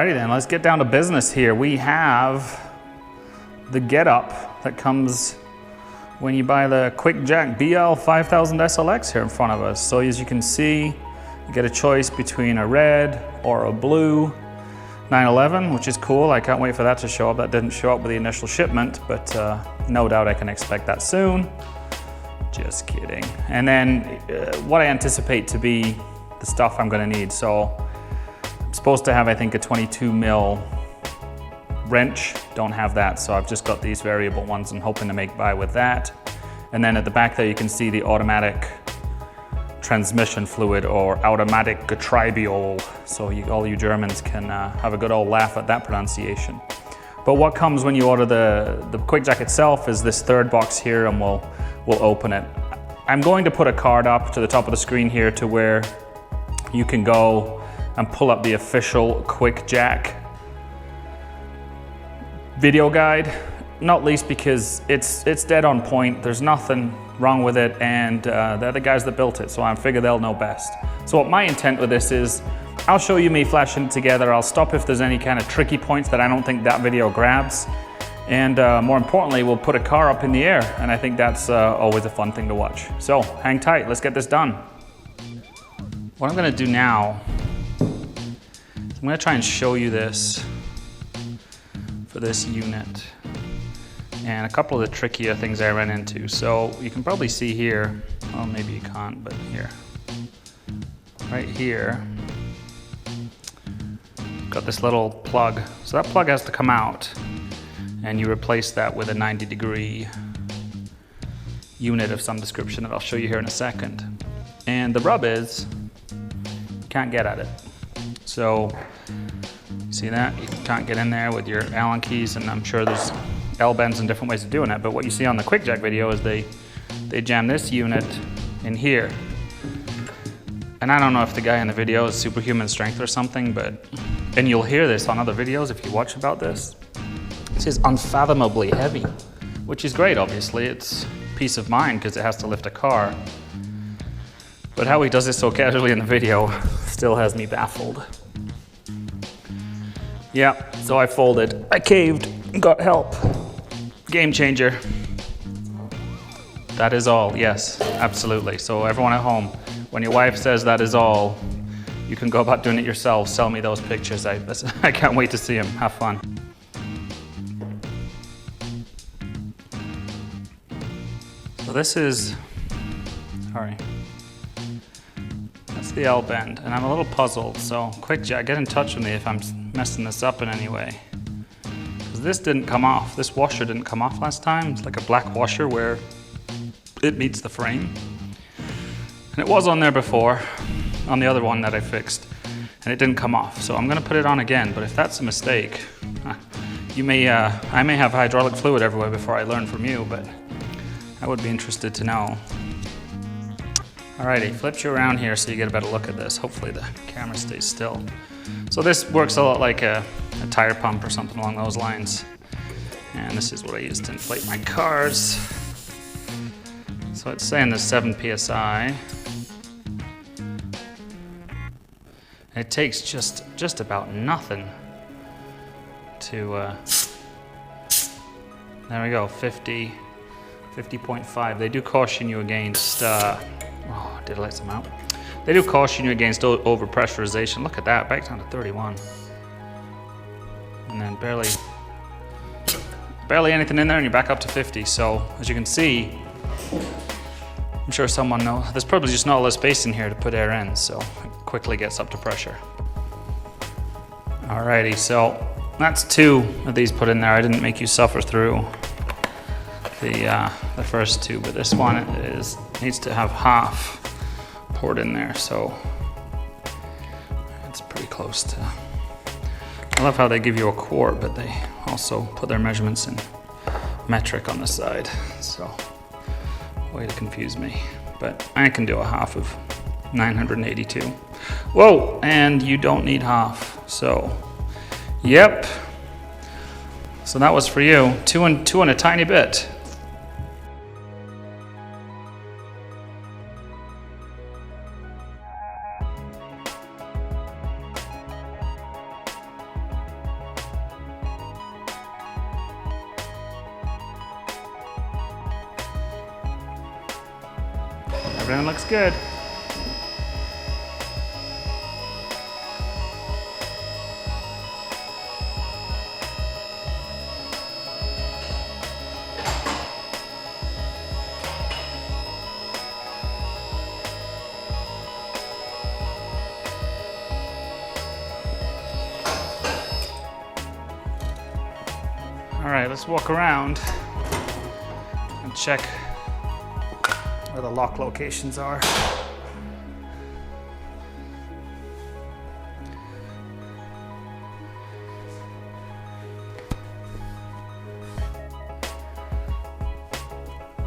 Alrighty then, let's get down to business here. We have the getup that comes when you buy the QuickJack BL-5000SLX here in front of us. So as you can see, you get a choice between a red or a blue 911, which is cool. I can't wait for that to show up. That didn't show up with the initial shipment, but no doubt I can expect that soon. Just kidding. And then what I anticipate to be the stuff I'm gonna need. So I'm supposed to have, I think, a 22 mil wrench. Don't have that, so I've just got these variable ones and hoping to make by with that. And then at the back there, you can see the automatic transmission fluid, or automatic Getriebel, so all you Germans can have a good old laugh at that pronunciation. But what comes when you order the QuickJack itself is this third box here, and we'll open it. I'm going to put a card up to the top of the screen here to where you can go and pull up the official QuickJack video guide, not least because it's dead on point. There's nothing wrong with it, and they're the guys that built it, so I figure they'll know best. So what my intent with this is, I'll show you me flashing it together. I'll stop if there's any kind of tricky points that I don't think that video grabs, and more importantly, we'll put a car up in the air, and I think that's always a fun thing to watch. So hang tight, let's get this done. What I'm gonna do now is I'm gonna try and show you this for this unit and a couple of the trickier things I ran into. So you can probably see here, well, maybe you can't, but here, right here, got this little plug. So that plug has to come out, and you replace that with a 90-degree unit of some description that I'll show you here in a second. And the rub is, you can't get at it. So, see that? You can't get in there with your Allen keys, and I'm sure there's L-bends and different ways of doing it, but what you see on the QuickJack video is they jam this unit in here. And I don't know if the guy in the video is superhuman strength or something, but, and you'll hear this on other videos if you watch about this, this is unfathomably heavy, which is great, obviously. It's peace of mind because it has to lift a car. But how he does this so casually in the video still has me baffled. Yeah, so I folded, I caved, got help. Game changer. That is all, yes, absolutely. So everyone at home, when your wife says that is all, you can go about doing it yourselves. Sell me those pictures. I can't wait to see them. Have fun. So this is, sorry, that's the L-bend, and I'm a little puzzled. So QuickJack, get in touch with me if I'm messing this up in any way. Because this didn't come off. This washer didn't come off last time. It's like a black washer where it meets the frame. And it was on there before, on the other one that I fixed, and it didn't come off. So I'm gonna put it on again, but if that's a mistake, I may have hydraulic fluid everywhere before I learn from you, but I would be interested to know. Alrighty, flipped you around here so you get a better look at this. Hopefully the camera stays still. So this works a lot like a tire pump or something along those lines. And this is what I use to inflate my cars. So it's saying there's 7 PSI. It takes just about nothing to, there we go, 50.5. They do caution you against, oh, did I let some out? They do caution you against overpressurization. Look at that, back down to 31. And then barely anything in there, and you're back up to 50. So as you can see, I'm sure someone knows, there's probably just not a lot of space in here to put air in, so it quickly gets up to pressure. Alrighty, so that's 2 of these put in there. I didn't make you suffer through the first 2, but this one needs to have half poured in there, so it's pretty close to. I love how they give you a quart, but they also put their measurements in metric on the side, so way to confuse me. But I can do a half of 982. Whoa, and you don't need half, so yep. So that was for you, 2 and a tiny bit. Everything looks good. All right, let's walk around and check where the lock locations are.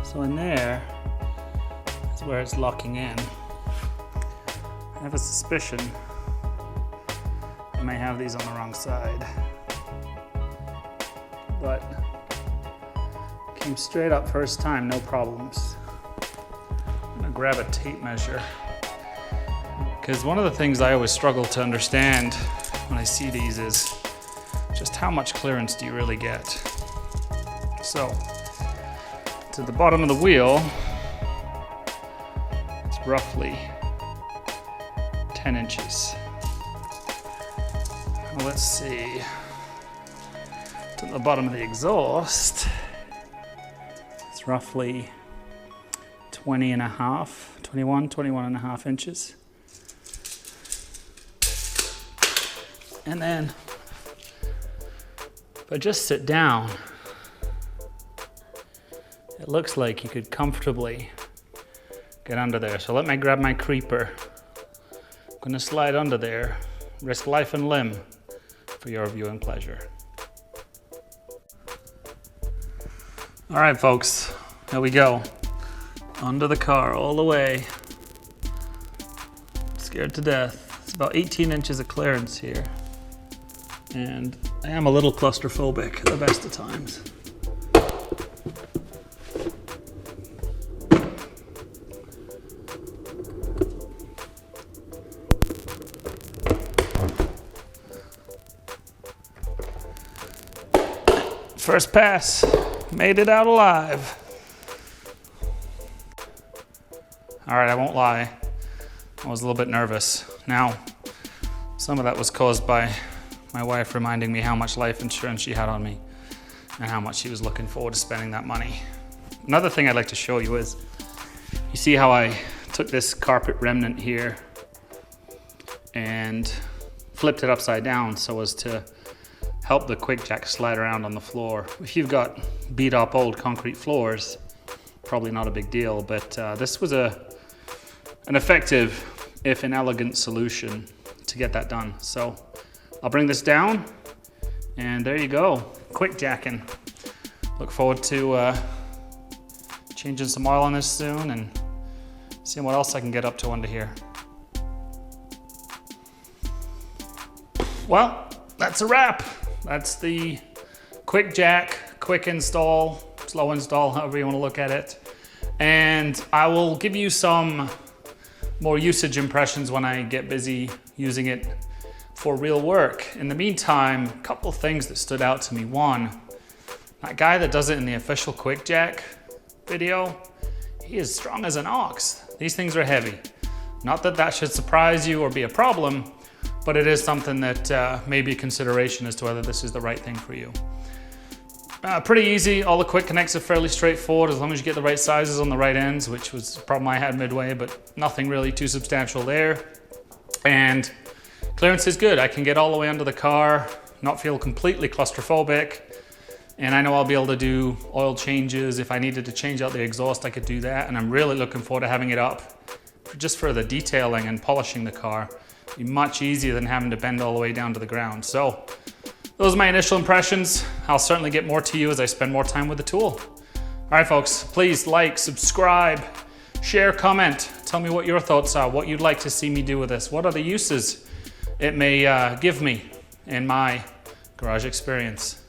So in there is where it's locking in. I have a suspicion I may have these on the wrong side, but came straight up first time, no problems. I'm gonna grab a tape measure, because one of the things I always struggle to understand when I see these is just how much clearance do you really get. So to the bottom of the wheel, it's roughly 10 inches. Well, let's see. To the bottom of the exhaust, it's roughly 21 and a half inches. And then if I just sit down, it looks like you could comfortably get under there. So let me grab my creeper. I'm gonna slide under there, risk life and limb for your viewing pleasure. All right, folks, here we go. Under the car all the way. Scared to death. It's about 18 inches of clearance here. And I am a little claustrophobic at the best of times. First pass, made it out alive. All right, I won't lie, I was a little bit nervous. Now, some of that was caused by my wife reminding me how much life insurance she had on me and how much she was looking forward to spending that money. Another thing I'd like to show you is, you see how I took this carpet remnant here and flipped it upside down so as to help the QuickJack slide around on the floor. If you've got beat up old concrete floors, probably not a big deal, but this was an effective, if inelegant, solution to get that done. So I'll bring this down, and there you go, QuickJacking. Look forward to changing some oil on this soon and seeing what else I can get up to under here. Well, that's a wrap. That's the QuickJack, quick install, slow install, however you want to look at it. And I will give you some more usage impressions when I get busy using it for real work. In the meantime, a couple of things that stood out to me. One, that guy that does it in the official QuickJack video, he is strong as an ox. These things are heavy. Not that that should surprise you or be a problem, but it is something that may be a consideration as to whether this is the right thing for you. Pretty easy, all the quick connects are fairly straightforward as long as you get the right sizes on the right ends, which was a problem I had midway, but nothing really too substantial there. And clearance is good. I can get all the way under the car, not feel completely claustrophobic, and I know I'll be able to do oil changes. If I needed to change out the exhaust, I could do that, and I'm really looking forward to having it up just for the detailing and polishing the car. Be much easier than having to bend all the way down to the ground. So those are my initial impressions. I'll certainly get more to you as I spend more time with the tool. All right, folks, please like, subscribe, share, comment. Tell me what your thoughts are, what you'd like to see me do with this. What are the uses it may give me in my garage experience.